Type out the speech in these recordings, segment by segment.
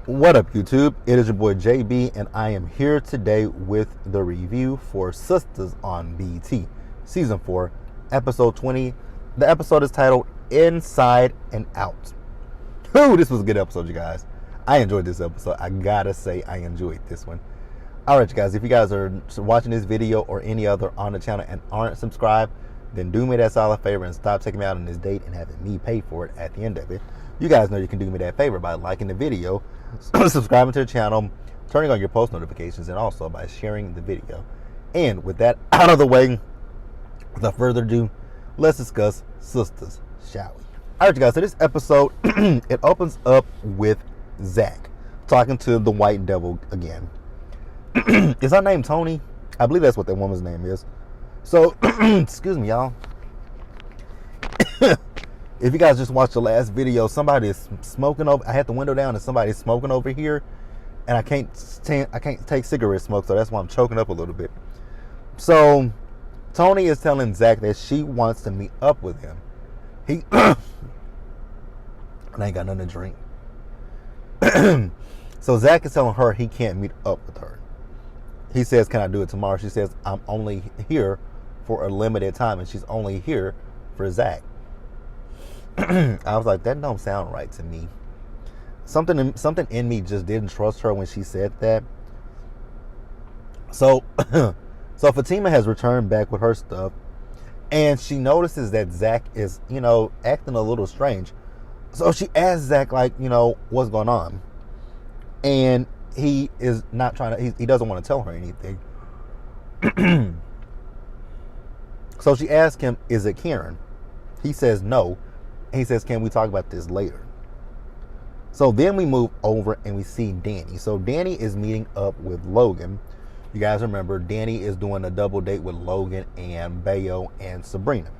What up, YouTube? It is your boy JB, and I am here today with the review for Sistas on BT, Season 4, Episode 20. The episode is titled Inside and Out. Ooh, this was a good episode, you guys. I enjoyed this episode. I gotta say, I enjoyed this one. Alright, you guys, if you guys are watching this video or any other on the channel and aren't subscribed, then do me that solid favor and stop taking me out on this date and having me pay for it at the end of it. You guys know you can do me that favor by liking the video, subscribing to the channel, turning on your post notifications, and also by sharing the video. And with that out of the way, without further ado, let's discuss Sistas, shall we? Alright, you guys, so this episode, it opens up with Zach talking to the White Devil again. Is her name Tony? I believe that's what that woman's name is. So, excuse me, y'all. If you guys just watched the last video, somebody is smoking over. I had the window down and somebody's smoking over here, and I can't take cigarette smoke, so that's why I'm choking up a little bit. So, Tony is telling Zach that she wants to meet up with him. And I ain't got nothing to drink. So Zach is telling her he can't meet up with her. He says, "Can I do it tomorrow?" She says, "I'm only here for a limited time," and she's only here for Zach. I was like, that don't sound right to me. Something in me just didn't trust her when she said that. So, so Fatima has returned back with her stuff, and she notices that Zach is, acting a little strange. So she asks Zach, what's going on? And he is not trying to. He doesn't want to tell her anything. So she asks him, "Is it Karen?" He says no. And he says, "Can we talk about this later?" So then we move over and we see Danny. So Danny is meeting up with Logan. You guys remember, Danny is doing a double date with Logan and Bayo and Sabrina.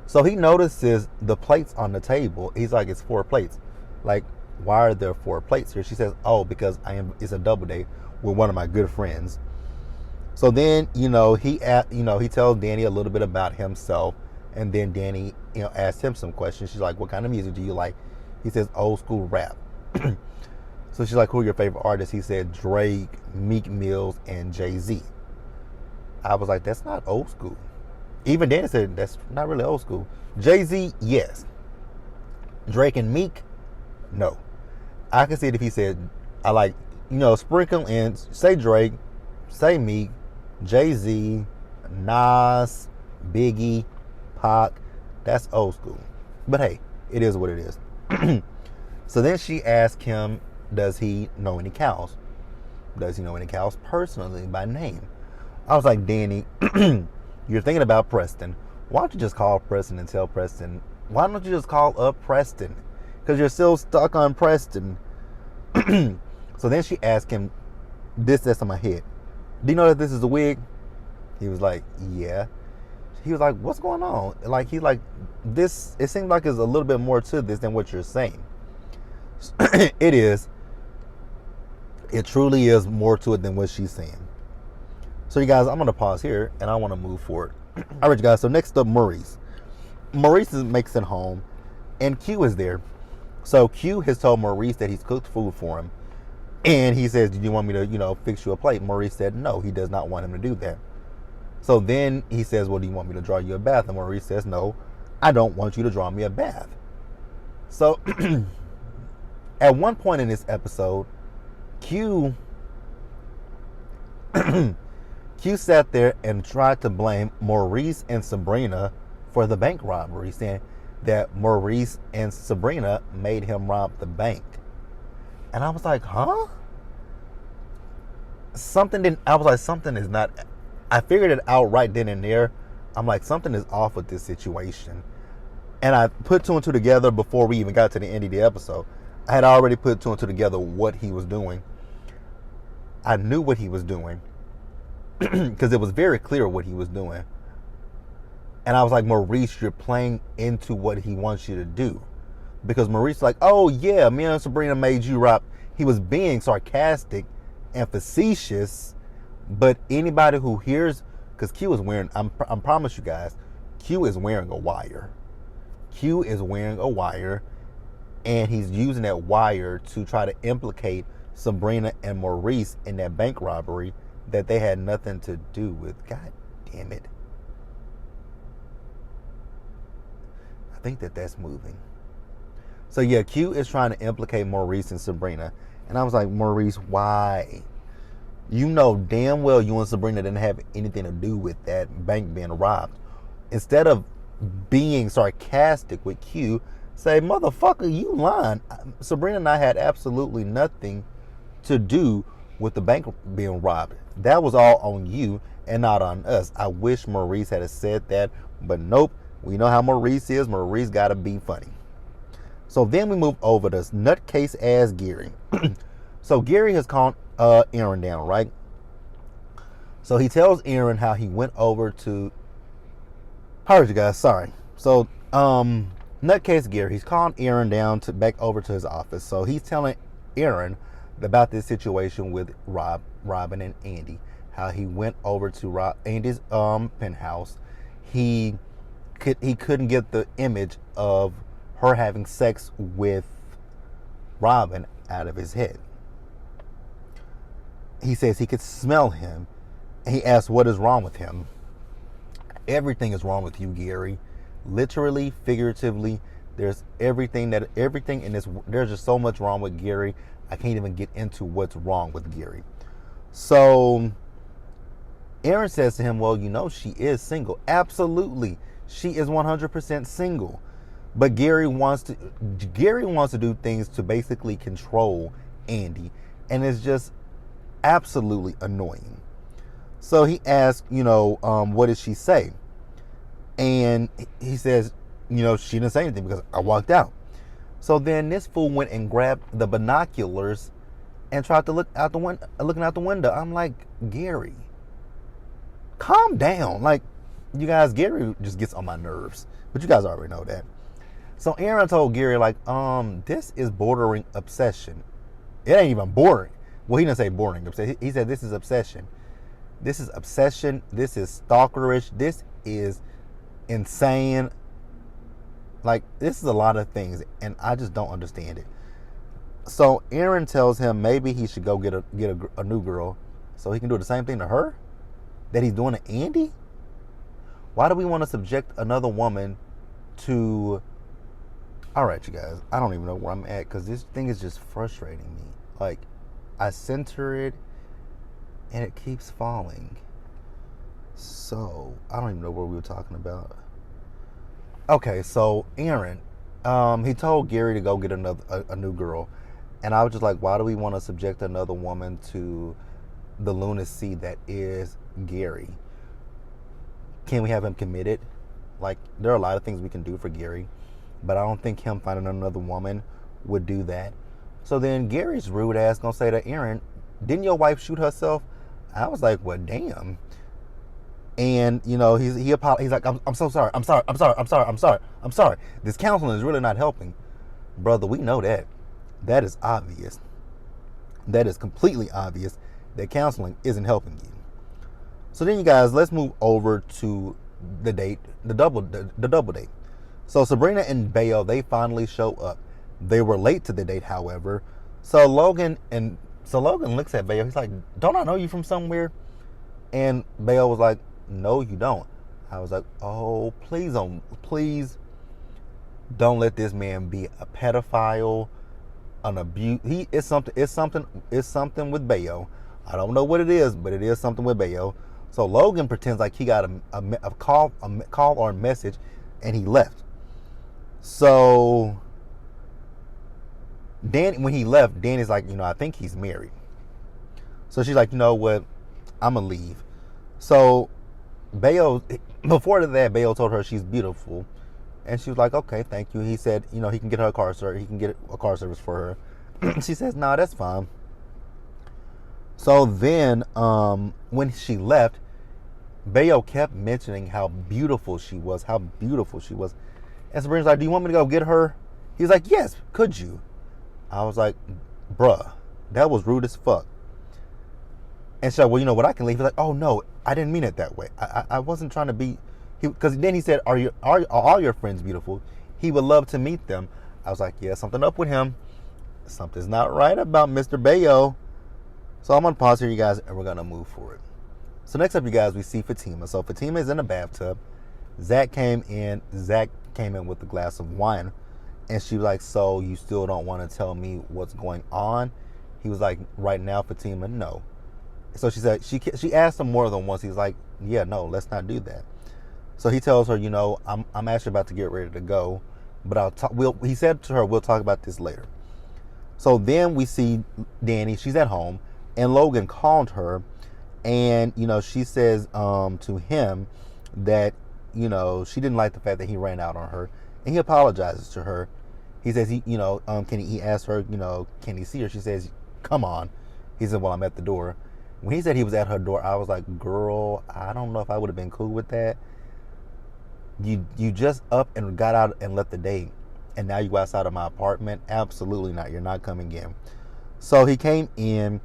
So he notices the plates on the table. He's like, "It's 4 plates. Like, why are there 4 plates here?" She says, "Oh, because it's a double date with one of my good friends." So then, he tells Danny a little bit about himself. And then Danny, asks him some questions. She's like, "What kind of music do you like?" He says, "Old school rap." So she's like, "Who are your favorite artists?" He said, "Drake, Meek Mills, and Jay-Z." I was like, that's not old school. Even Danny said, that's not really old school. Jay-Z, yes. Drake and Meek, no. I can see it if he said, I like, sprinkle in, say Drake, say Meek, Jay-Z, Nas, Biggie, Pac. That's old school. But hey, it is what it is. So then she asked him, does he know any cows? Does he know any cows personally by name? I was like, Danny, you're thinking about Preston. Why don't you just call Preston and tell Preston? Why don't you just call up Preston? Because you're still stuck on Preston. So then she asked him, that's in my head, "Do you know that this is a wig?" He was like, "Yeah." He was like, "What's going on?" He's like, this, it seems like there's a little bit more to this than what you're saying. It is. It truly is more to it than what she's saying. So you guys, I'm going to pause here and I want to move forward. All right, you guys. So next up, Maurice. Maurice makes it home and Q is there. So Q has told Maurice that he's cooked food for him. And he says, "Did you want me to, fix you a plate?" Maurice said no, he does not want him to do that. So then he says, "Well, do you want me to draw you a bath?" And Maurice says, "No, I don't want you to draw me a bath." So at one point in this episode, Q sat there and tried to blame Maurice and Sabrina for the bank robbery, saying that Maurice and Sabrina made him rob the bank. And I was like, huh? Something is not. I figured it out right then and there. I'm like, something is off with this situation. And I put 2 and 2 together before we even got to the end of the episode. I had already put 2 and 2 together what he was doing. I knew what he was doing because it was very clear what he was doing. And I was like, Maurice, you're playing into what he wants you to do. Because Maurice like, "Oh yeah, me and Sabrina made you rob." He was being sarcastic and facetious. But anybody who hears, because Q is wearing, I promise you guys, Q is wearing a wire. Q is wearing a wire. and he's using that wire to try to implicate Sabrina and Maurice in that bank robbery that they had nothing to do with. God damn it. I think that's moving. So yeah, Q is trying to implicate Maurice and Sabrina. And I was like, Maurice, why? You know damn well you and Sabrina didn't have anything to do with that bank being robbed. Instead of being sarcastic with Q, say, motherfucker, you lying. Sabrina and I had absolutely nothing to do with the bank being robbed. That was all on you and not on us. I wish Maurice had said that, but nope. We know how Maurice is. Maurice got to be funny. So then we move over to nutcase ass Gary. So Gary has called Aaron down, right? So he tells Aaron how he went over to... How are you guys? Sorry. So nutcase Gary, he's calling Aaron down to back over to his office. So he's telling Aaron about this situation with Robin and Andy. How he went over to Andy's penthouse. He couldn't get the image of her having sex with Robin out of his head. He says he could smell him. He asks what is wrong with him. Everything is wrong with you, Gary. Literally, figuratively, there's everything in this. There's just so much wrong with Gary. I can't even get into what's wrong with Gary. So Aaron says to him, well, you know, she is single. Absolutely. She is 100% single. But Gary wants to do things to basically control Andy. And it's just absolutely annoying. So he asks, what did she say? And he says, she didn't say anything because I walked out. So then this fool went and grabbed the binoculars and tried to look out the window. I'm like, Gary, calm down. Like, you guys, Gary just gets on my nerves. But you guys already know that. So Aaron told Gary, like, this is bordering obsession. It ain't even boring. Well, he didn't say boring. He said this is obsession. This is obsession. This is stalkerish. This is insane. Like, this is a lot of things, and I just don't understand it. So Aaron tells him maybe he should go get a new girl so he can do the same thing to her that he's doing to Andy. Why do we want to subject another woman to... All right, you guys, I don't even know where I'm at because this thing is just frustrating me. Like, I center it and it keeps falling. So I don't even know what we were talking about. Okay, so Aaron, he told Gary to go get a new girl. And I was just like, why do we want to subject another woman to the lunacy that is Gary? Can we have him committed? Like, there are a lot of things we can do for Gary, but I don't think him finding another woman would do that. So then Gary's rude ass gonna say to Aaron, didn't your wife shoot herself? I was like, well, damn. And, he's like, I'm so sorry. I'm sorry. This counseling is really not helping. Brother, we know that. That is obvious. That is completely obvious that counseling isn't helping you. So then, you guys, let's move over to the date, the double date. So Sabrina and Bayo, they finally show up. They were late to the date, however. So Logan looks at Bayo. He's like, don't I know you from somewhere? And Bayo was like, no, you don't. I was like, oh, please don't let this man be a pedophile, an abuse. It's something with Bayo. I don't know what it is, but it is something with Bayo. So Logan pretends like he got a call or a message, and he left. So when he left, Danny's like, I think he's married. So she's like, you know what? I'm gonna leave. So before that, Bayo told her she's beautiful, and she was like, okay, thank you. He said, he can get her a car service. He can get a car service for her. She says, nah, that's fine. So then, when she left, Bayo kept mentioning how beautiful she was. And Sabrina's like, do you want me to go get her? He's like, yes, could you? I was like, bruh, that was rude as fuck. And she's like, well, you know what, I can leave. He's like, oh no, I didn't mean it that way. I wasn't trying to be, because then he said, are all your friends beautiful? He would love to meet them. I was like, yeah, something up with him. Something's not right about Mr. Bayo. So I'm going to pause here, you guys, and we're going to move forward. So next up, you guys, we see Fatima. So Fatima is in the bathtub. Zach came in with a glass of wine. And she was like, so you still don't want to tell me what's going on? He was like, right now, Fatima, no. So she said, she asked him more than once. He's like, yeah, no, let's not do that. So he tells her, I'm actually about to get ready to go. But he said to her, we'll talk about this later. So then we see Danny, she's at home. And Logan called her. And, she says to him that, she didn't like the fact that he ran out on her. And he apologizes to her. He says, he asked her, can he see her? She says, come on. He said, well, I'm at the door. When he said he was at her door, I was like, girl, I don't know if I would have been cool with that. You just up and got out and left the date. And now you go outside of my apartment? Absolutely not. You're not coming in. So he came in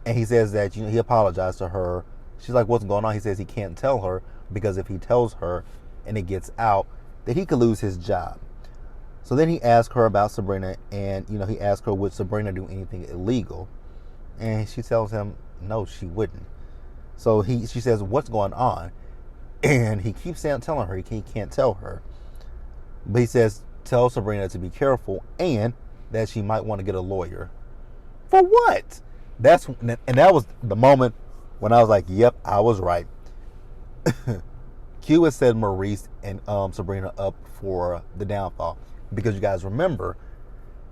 and he says that, he apologized to her. She's like, what's going on? He says he can't tell her because if he tells her and it gets out, that he could lose his job. So then he asked her about Sabrina, and he asked her, would Sabrina do anything illegal? And she tells him no, she wouldn't. So she says, what's going on? And he keeps telling her he can't tell her. But he says, tell Sabrina to be careful and that she might want to get a lawyer. For what? And that was the moment when I was like, yep, I was right. Q has set Maurice and Sabrina up for the downfall. Because you guys remember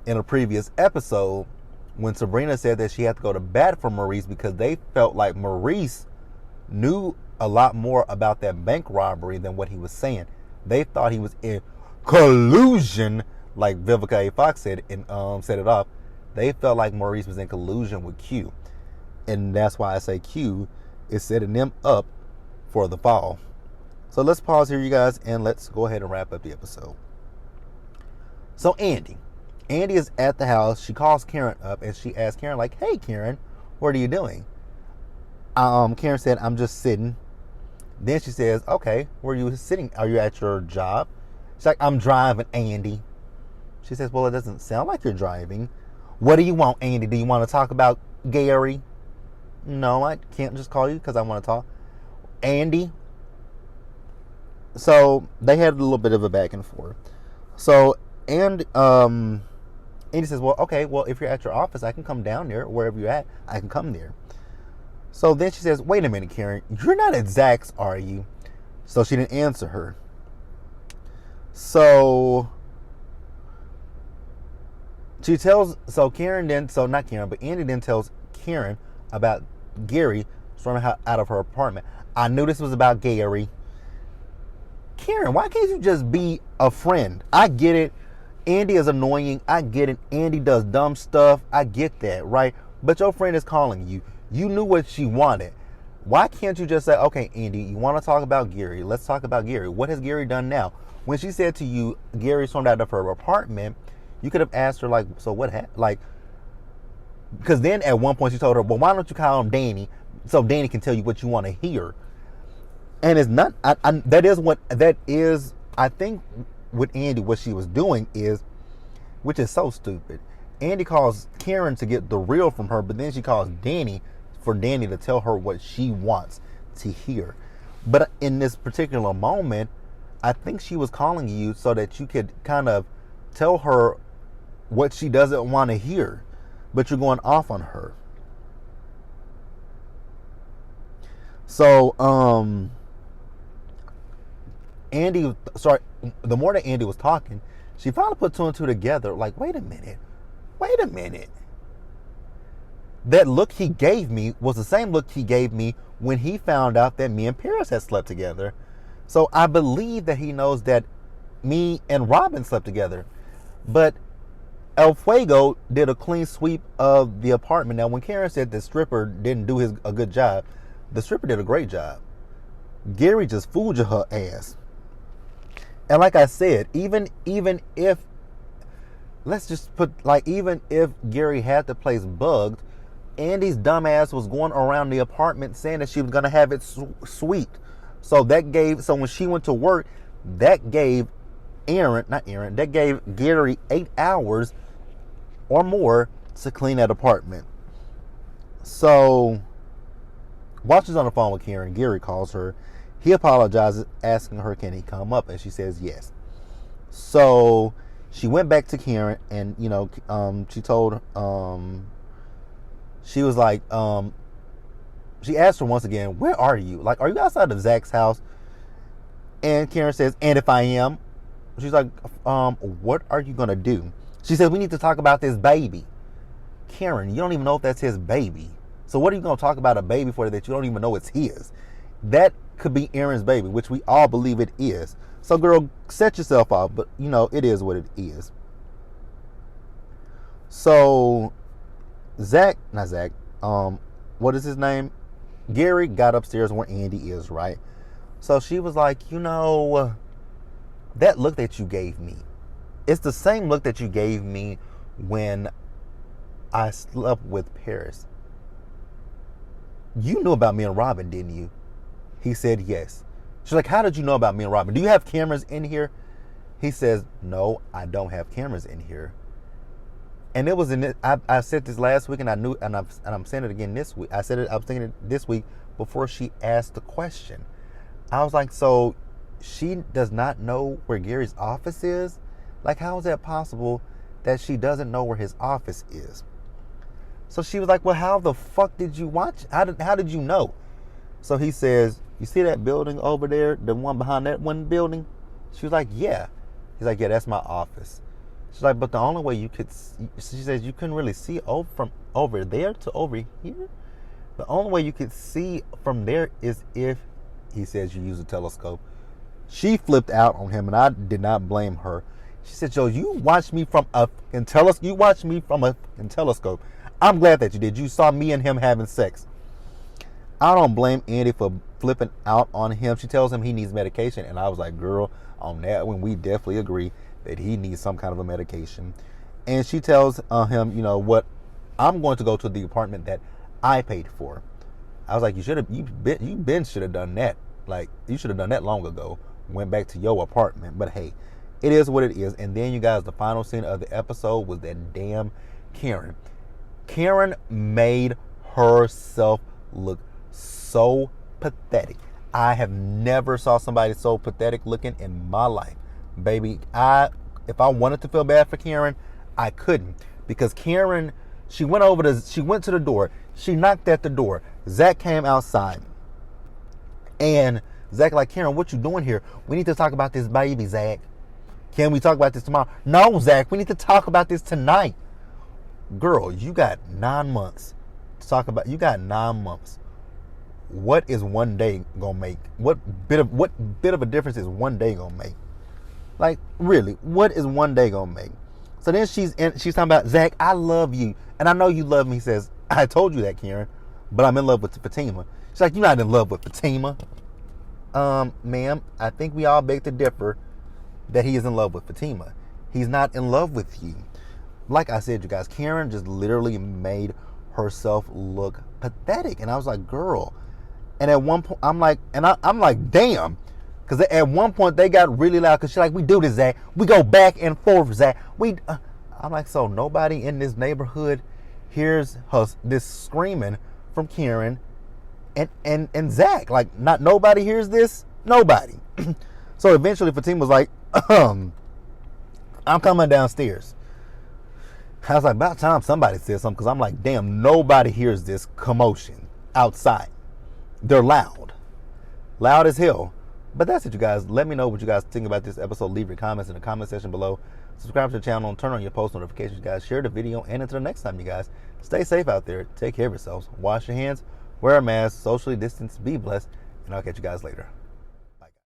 in a previous episode when Sabrina said that she had to go to bat for Maurice because they felt like Maurice knew a lot more about that bank robbery than what he was saying. They thought he was in collusion, like Vivica A. Fox said and set it off. They felt like Maurice was in collusion with Q. And that's why I say Q is setting them up for the fall. So let's pause here, you guys, and let's go ahead and wrap up the episode. So Andy is at the house. She calls Karen up and she asks Karen, like, hey, Karen, what are you doing? Karen said, I'm just sitting. Then she says, okay, where are you sitting? Are you at your job? She's like, I'm driving, Andy. She says, well, it doesn't sound like you're driving. What do you want, Andy? Do you want to talk about Gary? No, I can't just call you because I want to talk. Andy. So they had a little bit of a back and forth. So Andy says, well, okay, well, if you're at your office, I can come down there. Wherever you're at, I can come there. So then she says, wait a minute, Karen, you're not at Zach's, are you? So she didn't answer her. So Andy then tells Karen about Gary storming out of her apartment. I knew this was about Gary. Karen, why can't you just be a friend? I get it. Andy is annoying. I get it. Andy does dumb stuff. I get that, right? But your friend is calling you. You knew what she wanted. Why can't you just say, okay, Andy, you want to talk about Gary? Let's talk about Gary. What has Gary done now? When she said to you, Gary stormed out of her apartment, you could have asked her, like, so what happened? Like, because then at one point she told her, well, why don't you call him Danny so Danny can tell you what you want to hear? And it's not, I think with Andy, what she was doing is, which is so stupid. Andy calls Karen to get the real from her, but then she calls Danny for Danny to tell her what she wants to hear. But in this particular moment, I think she was calling you so that you could kind of tell her what she doesn't want to hear, but you're going off on her. So, the more that Andy was talking, she finally put two and two together. Like, wait a minute. That look he gave me was the same look he gave me when he found out that me and Paris had slept together. So I believe that he knows that me and Robin slept together. But El Fuego did a clean sweep of the apartment. Now, when Karen said the stripper didn't do a good job, the stripper did a great job. Gary just fooled her ass. And like I said, even if, let's just put, like, even if Gary had the place bugged, Andy's dumbass was going around the apartment saying that she was going to have it sweet. So when she went to work, that gave that gave Gary 8 hours or more to clean that apartment. So while she's on the phone with Karen, Gary calls her. He apologizes, asking her, can he come up? And she says yes. So she went back to Karen, and, she told, she was like, she asked her once again, where are you? Like, are you outside of Zach's house? And Karen says, and if I am? She's like, what are you going to do? She says, we need to talk about this baby. Karen, you don't even know if that's his baby. So what are you going to talk about a baby for that you don't even know it's his? That could be Aaron's baby, which we all believe it is. So, girl, set yourself off, but, it is what it is. So, what is his name? Gary got upstairs where Andy is, right? So she was like, that look that you gave me, it's the same look that you gave me when I slept with Paris. You knew about me and Robin, didn't you? He said yes. She's like, how did you know about me and Robin? Do you have cameras in here? He says, no, I don't have cameras in here. And it was I said this last week, and I knew, and I'm saying it again this week. I was thinking it this week before she asked the question. I was like, so she does not know where Gary's office is? Like, how is that possible that she doesn't know where his office is? So she was like, well, how the fuck did you watch? How did you know? So he says, you see that building over there, the one behind that one building? She was like, yeah. He's like, yeah, that's my office. She's like, but the only way you could see, she says, you couldn't really see from over there to over here? The only way you could see from there is if, he says, you use a telescope. She flipped out on him, and I did not blame her. She said, Joe, you watched me from a telescope. I'm glad that you did. You saw me and him having sex. I don't blame Andy for flipping out on him. She tells him he needs medication, and I was like, girl, on that one, we definitely agree that he needs some kind of a medication. And she tells him, what, I'm going to go to the apartment that I paid for. I was like, you should have done that. Like, you should have done that long ago. Went back to your apartment. But hey, it is what it is. And then, you guys, the final scene of the episode was that damn Karen. Karen made herself look so pathetic. I have never saw somebody so pathetic looking in my life. Baby, if I wanted to feel bad for Karen, I couldn't. Because Karen, she went to the door. She knocked at the door. Zach came outside. And Zach like, Karen, what you doing here? We need to talk about this baby, Zach. Can we talk about this tomorrow? No, Zach, we need to talk about this tonight. Girl, you got 9 months to talk about. You got 9 months. What is one day gonna make? What bit of a difference is one day gonna make? Like, really, what is one day gonna make? So then she's talking about, Zach, I love you, and I know you love me. He says, I told you that, Karen, but I'm in love with Fatima. She's like, you're not in love with Fatima. Ma'am, I think we all beg to differ that he is in love with Fatima. He's not in love with you. Like I said, you guys, Karen just literally made herself look pathetic. And I was like, girl. And at one point, I'm like, damn. Because at one point, they got really loud. Because she's like, we do this, Zach. We go back and forth, Zach. I'm like, so nobody in this neighborhood hears this screaming from Karen and Zach. Like, not nobody hears this? Nobody. So eventually, Fatima was like, I'm coming downstairs. I was like, about time somebody said something, because I'm like, damn, nobody hears this commotion outside. They're loud as hell. But that's it, you guys. Let me know what you guys think about this episode. Leave your comments in the comment section below. Subscribe to the channel and turn on your post notifications, guys. Share the video, and until next time, you guys, stay safe out there. Take care of yourselves. Wash your hands, wear a mask, socially distance, be blessed, and I'll catch you guys later.